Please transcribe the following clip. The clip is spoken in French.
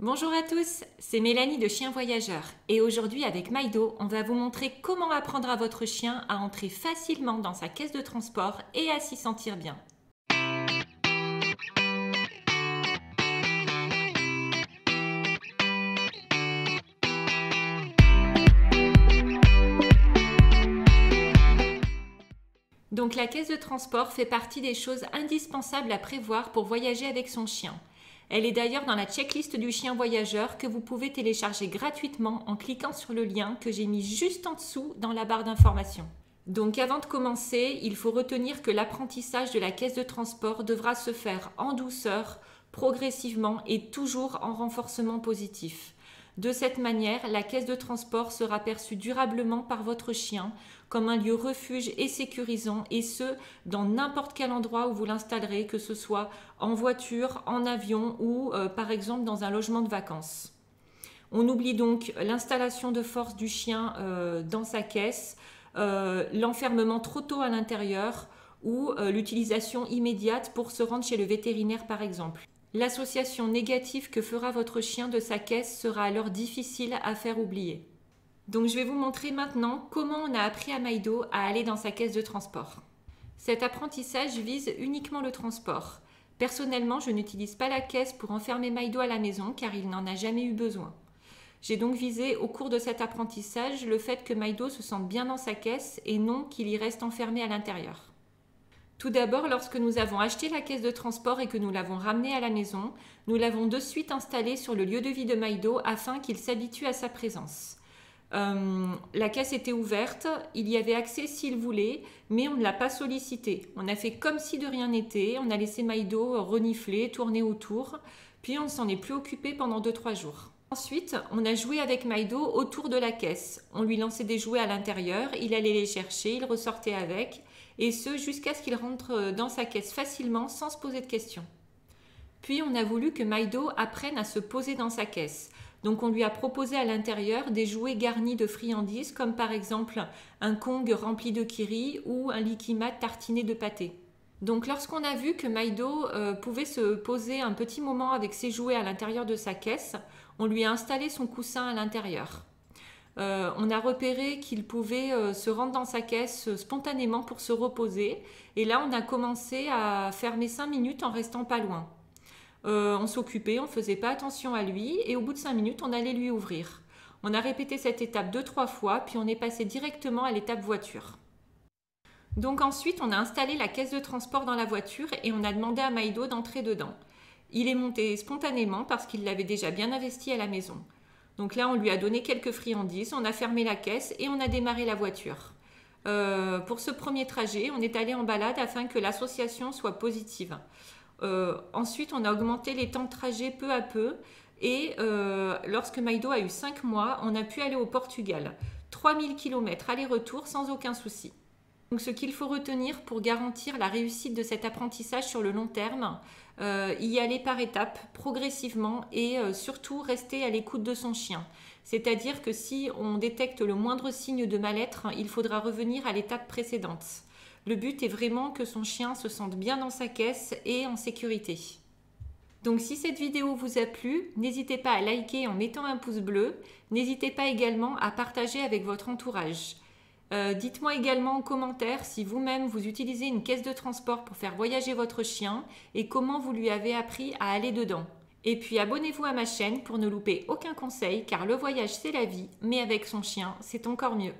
Bonjour à tous, c'est Mélanie de Chien Voyageur et aujourd'hui avec Maido, on va vous montrer comment apprendre à votre chien à entrer facilement dans sa caisse de transport et à s'y sentir bien. Donc la caisse de transport fait partie des choses indispensables à prévoir pour voyager avec son chien. Elle est d'ailleurs dans la checklist du chien voyageur que vous pouvez télécharger gratuitement en cliquant sur le lien que j'ai mis juste en dessous dans la barre d'information. Donc avant de commencer, il faut retenir que l'apprentissage de la caisse de transport devra se faire en douceur, progressivement et toujours en renforcement positif. De cette manière, la caisse de transport sera perçue durablement par votre chien comme un lieu refuge et sécurisant, et ce, dans n'importe quel endroit où vous l'installerez, que ce soit en voiture, en avion ou par exemple dans un logement de vacances. On oublie donc l'installation de force du chien dans sa caisse, l'enfermement trop tôt à l'intérieur ou l'utilisation immédiate pour se rendre chez le vétérinaire par exemple. L'association négative que fera votre chien de sa caisse sera alors difficile à faire oublier. Donc je vais vous montrer maintenant comment on a appris à Maido à aller dans sa caisse de transport. Cet apprentissage vise uniquement le transport. Personnellement, je n'utilise pas la caisse pour enfermer Maido à la maison car il n'en a jamais eu besoin. J'ai donc visé au cours de cet apprentissage le fait que Maido se sente bien dans sa caisse et non qu'il y reste enfermé à l'intérieur. Tout d'abord, lorsque nous avons acheté la caisse de transport et que nous l'avons ramenée à la maison, nous l'avons de suite installée sur le lieu de vie de Maido afin qu'il s'habitue à sa présence. La caisse était ouverte, il y avait accès s'il voulait, mais on ne l'a pas sollicité. On a fait comme si de rien n'était, on a laissé Maido renifler, tourner autour, puis on ne s'en est plus occupé pendant 2-3 jours. Ensuite, on a joué avec Maido autour de la caisse. On lui lançait des jouets à l'intérieur, il allait les chercher, il ressortait avec, et ce jusqu'à ce qu'il rentre dans sa caisse facilement sans se poser de questions. Puis on a voulu que Maido apprenne à se poser dans sa caisse. Donc on lui a proposé à l'intérieur des jouets garnis de friandises comme par exemple un Kong rempli de kiri ou un Liquimat tartiné de pâté. Donc lorsqu'on a vu que Maido pouvait se poser un petit moment avec ses jouets à l'intérieur de sa caisse, on lui a installé son coussin à l'intérieur. On a repéré qu'il pouvait se rendre dans sa caisse spontanément pour se reposer et là on a commencé à fermer 5 minutes en restant pas loin. On s'occupait, on ne faisait pas attention à lui et au bout de 5 minutes, on allait lui ouvrir. On a répété cette étape 2-3 fois, puis on est passé directement à l'étape voiture. Donc ensuite, on a installé la caisse de transport dans la voiture et on a demandé à Maido d'entrer dedans. Il est monté spontanément parce qu'il l'avait déjà bien investi à la maison. Donc là, on lui a donné quelques friandises, on a fermé la caisse et on a démarré la voiture. Pour ce premier trajet, on est allé en balade afin que l'association soit positive. Ensuite, on a augmenté les temps de trajet peu à peu et lorsque Maido a eu 5 mois, on a pu aller au Portugal. 3000 km aller-retour sans aucun souci. Donc, ce qu'il faut retenir pour garantir la réussite de cet apprentissage sur le long terme, y aller par étapes, progressivement et surtout rester à l'écoute de son chien. C'est-à-dire que si on détecte le moindre signe de mal-être, il faudra revenir à l'étape précédente. Le but est vraiment que son chien se sente bien dans sa caisse et en sécurité. Donc si cette vidéo vous a plu, n'hésitez pas à liker en mettant un pouce bleu. N'hésitez pas également à partager avec votre entourage. Dites-moi également en commentaire si vous-même vous utilisez une caisse de transport pour faire voyager votre chien et comment vous lui avez appris à aller dedans. Et puis abonnez-vous à ma chaîne pour ne louper aucun conseil car le voyage c'est la vie, mais avec son chien c'est encore mieux.